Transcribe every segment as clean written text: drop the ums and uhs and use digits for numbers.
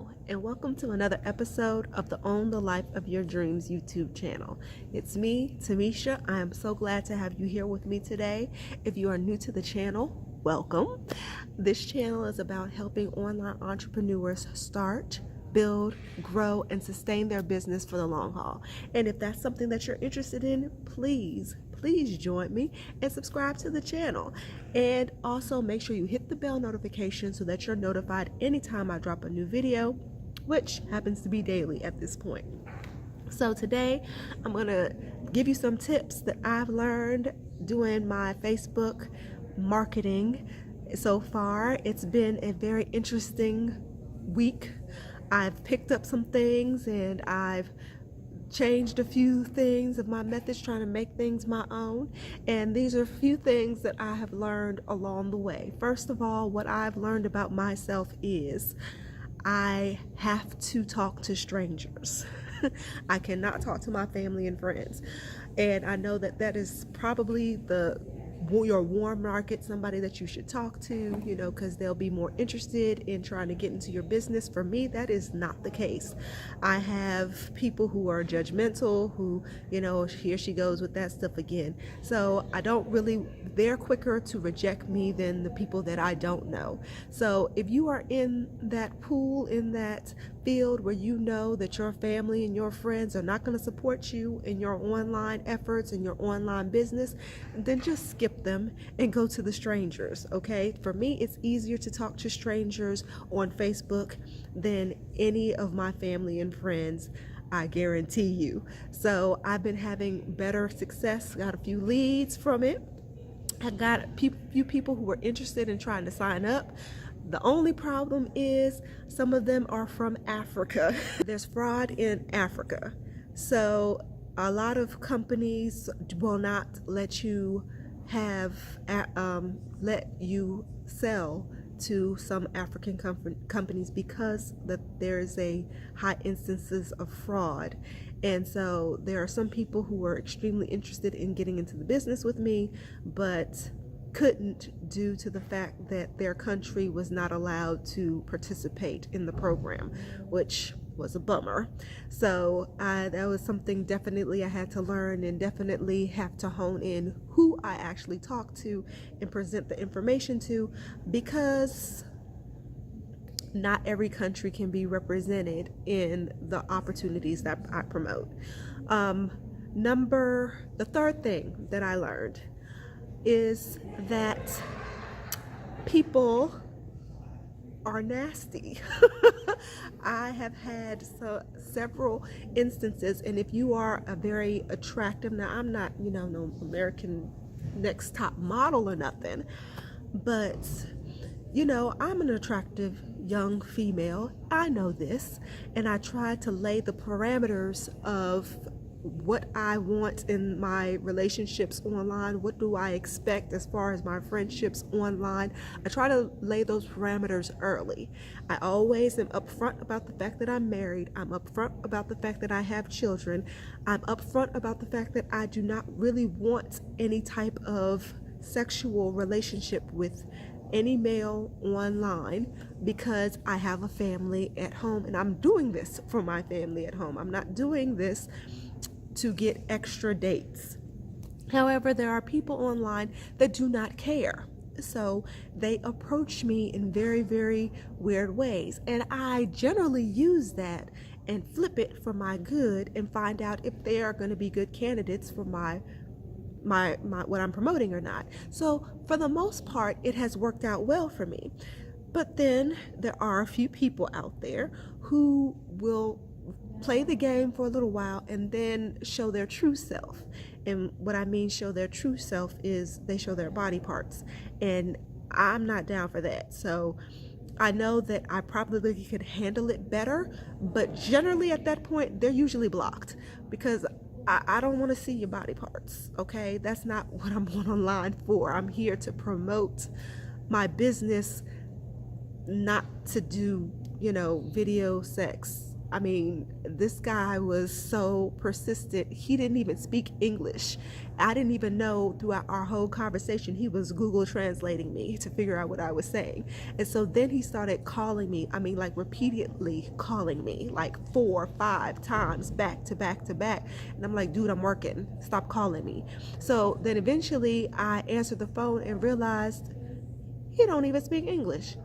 Hello, and welcome to another episode of the Own the Life of Your Dreams YouTube channel. It's me, Tamisha. I am so glad to have you here with me today. If you are new to the channel, welcome. This channel is about helping online entrepreneurs start, build, grow, and sustain their business for the long haul. And if that's something that you're interested in, please join me and subscribe to the channel. And also make sure you hit the bell notification so that you're notified anytime I drop a new video, which happens to be daily at this point. So today I'm gonna give you some tips that I've learned doing my Facebook marketing. So far, it's been a very interesting week. I've picked up some things and I've changed a few things of my methods, trying to make things my own. And these are a few things that I have learned along the way. First of all, what I've learned about myself is I have to talk to strangers. I cannot talk to my family and friends. And I know that that is probably your warm market, somebody that you should talk to, because they'll be more interested in trying to get into your business. For me, that is not the case. I have people who are judgmental, who, here she goes with that stuff again. So they're quicker to reject me than the people that I don't know. So if you are in that pool, in that field where you know that your family and your friends are not going to support you in your online efforts and your online business, then just skip them and go to the strangers. Okay, for me, it's easier to talk to strangers on Facebook than any of my family and friends, I guarantee you. So I've been having better success, got a few leads from it. I got a few people who were interested in trying to sign up. The only problem is some of them are from Africa. There's fraud in Africa. So a lot of companies will not let you sell to some African companies because there's a high instances of fraud. And so there are some people who are extremely interested in getting into the business with me, but couldn't due to the fact that their country was not allowed to participate in the program, which was a bummer. So that was something definitely I had to learn, and definitely have to hone in who I actually talk to and present the information to, because not every country can be represented in the opportunities that I promote. The third thing that I learned is that people are nasty. I have had several instances, and if you are a very attractive, now I'm not, no American Next Top Model or nothing, but I'm an attractive young female. I know this, and I try to lay the parameters of what I want in my relationships online. What do I expect as far as my friendships online? I try to lay those parameters early. I always am upfront about the fact that I'm married. I'm upfront about the fact that I have children. I'm upfront about the fact that I do not really want any type of sexual relationship with any male online, because I have a family at home, and I'm doing this for my family at home. I'm not doing this to get extra dates. However, there are people online that do not care. So they approach me in very, very weird ways. And I generally use that and flip it for my good and find out if they are going to be good candidates for my what I'm promoting or not. So for the most part, it has worked out well for me. But then there are a few people out there who will play the game for a little while and then show their true self. And what I mean show their true self is they show their body parts, and I'm not down for that. So I know that I probably could handle it better, but generally at that point they're usually blocked, because I don't want to see your body parts. Okay, that's not what I'm on online for. I'm here to promote my business, not to do video sex I mean, this guy was so persistent. He didn't even speak English. I didn't even know throughout our whole conversation he was Google translating me to figure out what I was saying. And so then he started calling me, I mean, like repeatedly calling me, like 4 or 5 times back to back to back. And I'm like, dude, I'm working. Stop calling me. So then eventually I answered the phone and realized he don't even speak English.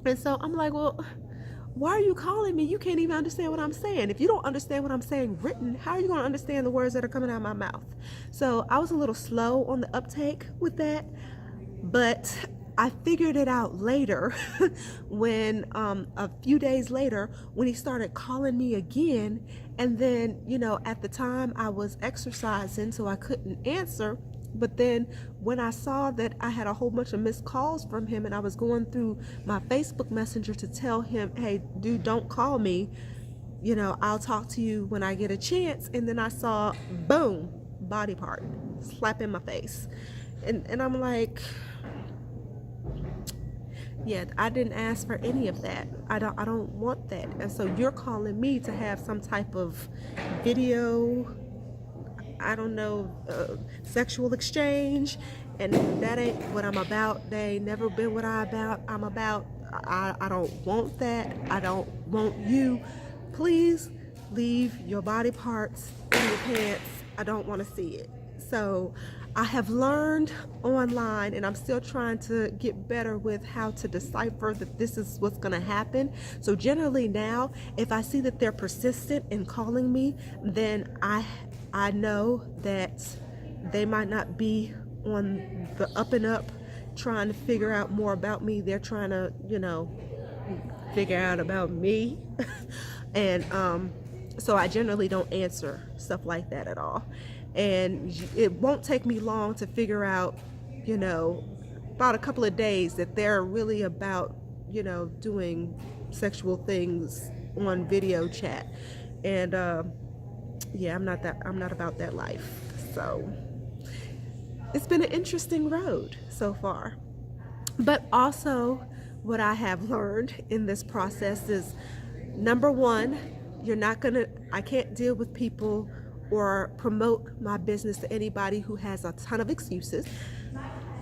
And so I'm like, well, why are you calling me? You can't even understand what I'm saying. If you don't understand what I'm saying written, how are you going to understand the words that are coming out of my mouth? So I was a little slow on the uptake with that, but I figured it out later when a few days later when he started calling me again. And then, you know, at the time I was exercising, so I couldn't answer. But then when I saw that I had a whole bunch of missed calls from him and I was going through my Facebook Messenger to tell him, hey, dude, don't call me. You know, I'll talk to you when I get a chance. And then I saw, boom, body part, slap in my face. And I'm like, yeah, I didn't ask for any of that. I don't want that. And so you're calling me to have some type of video, I don't know, sexual exchange, and that ain't what I'm about. They ain't never been what I'm about. I don't want that. I don't want you. Please leave your body parts in your pants. I don't want to see it. So I have learned online, and I'm still trying to get better with how to decipher that this is what's going to happen. So generally now, if I see that they're persistent in calling me, then I know that they might not be on the up and up trying to figure out more about me. They're trying to, you know, figure out about me. And so I generally don't answer stuff like that at all. And it won't take me long to figure out, you know, about a couple of days that they're really about, you know, doing sexual things on video chat. And yeah, I'm not about that life. So it's been an interesting road so far. But also what I have learned in this process is, number one, I can't deal with people or promote my business to anybody who has a ton of excuses.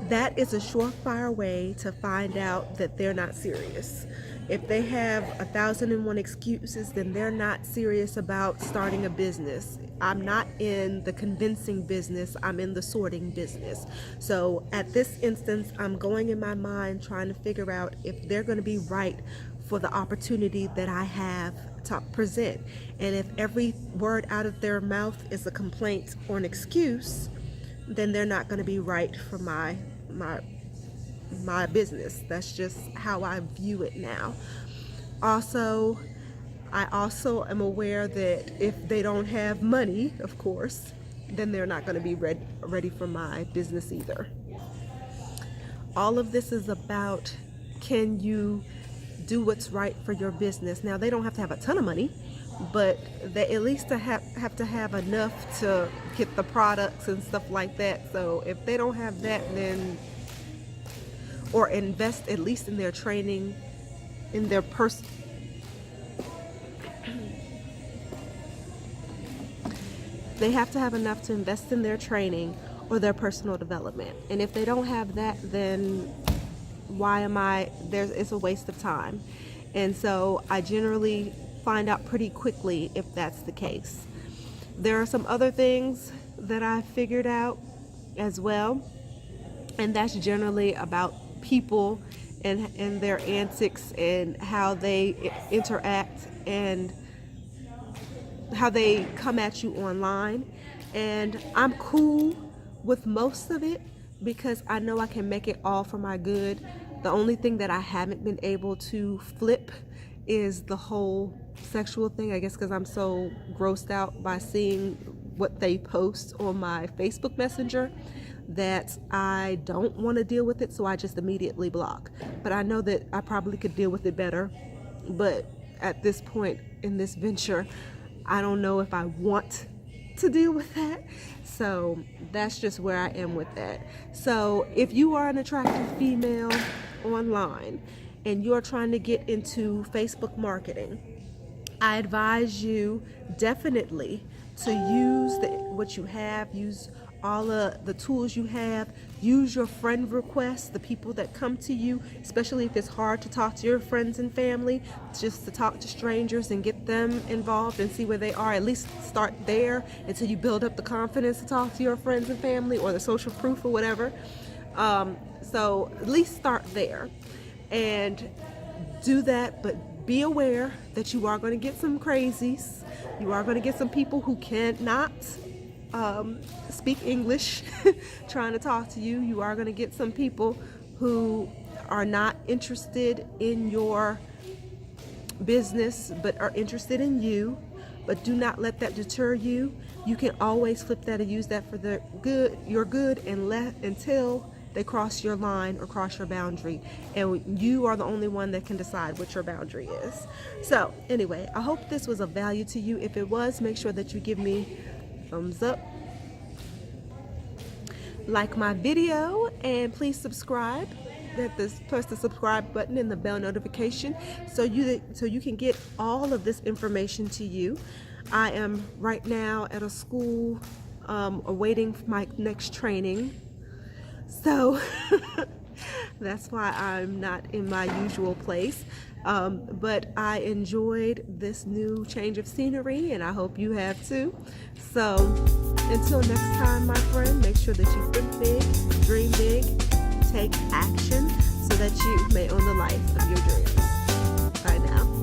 That is a surefire way to find out that they're not serious. If they have 1,001 excuses, then they're not serious about starting a business. I'm not in the convincing business, I'm in the sorting business. So at this instance, I'm going in my mind trying to figure out if they're going to be right for the opportunity that I have to present. And if every word out of their mouth is a complaint or an excuse, then they're not going to be right for my business. That's just how I view it now. Also, I also am aware that if they don't have money, of course, then they're not going to be ready for my business either. All of this is about, can you do what's right for your business? Now, they don't have to have a ton of money, but they at least have to have enough to get the products and stuff like that. So if they don't have that, then, or invest at least in their training, in their they have to have enough to invest in their training or their personal development. And if they don't have that, then it's a waste of time. And so I generally find out pretty quickly if that's the case. There are some other things that I figured out as well, and that's generally about people and their antics and how they interact and how they come at you online. And I'm cool with most of it because I know I can make it all for my good. The only thing that I haven't been able to flip is the whole sexual thing, I guess because I'm so grossed out by seeing what they post on my Facebook Messenger that I don't want to deal with it, so I just immediately block. But I know that I probably could deal with it better, but at this point in this venture, I don't know if I want to deal with that. So that's just where I am with that. So if you are an attractive female online and you're trying to get into Facebook marketing, I advise you definitely to use what you have, use all of the tools you have, use your friend requests, the people that come to you, especially if it's hard to talk to your friends and family, just to talk to strangers and get them involved and see where they are. At least start there until you build up the confidence to talk to your friends and family, or the social proof or whatever. So at least start there and do that, but be aware that you are going to get some crazies. You are going to get some people who cannot speak English trying to talk to you. You are going to get some people who are not interested in your business but are interested in you. But do not let that deter you. You can always flip that and use that for your good, and until they cross your line or cross your boundary, and you are the only one that can decide what your boundary is. So anyway, I hope this was of value to you. If it was, make sure that you give me a thumbs up, like my video, and please subscribe. Press the subscribe button and the bell notification so you can get all of this information to you. I am right now at a school awaiting my next training. So that's why I'm not in my usual place. But I enjoyed this new change of scenery, and I hope you have too. So until next time, my friend, make sure that you think big, dream big, take action so that you may own the life of your dreams. Bye now.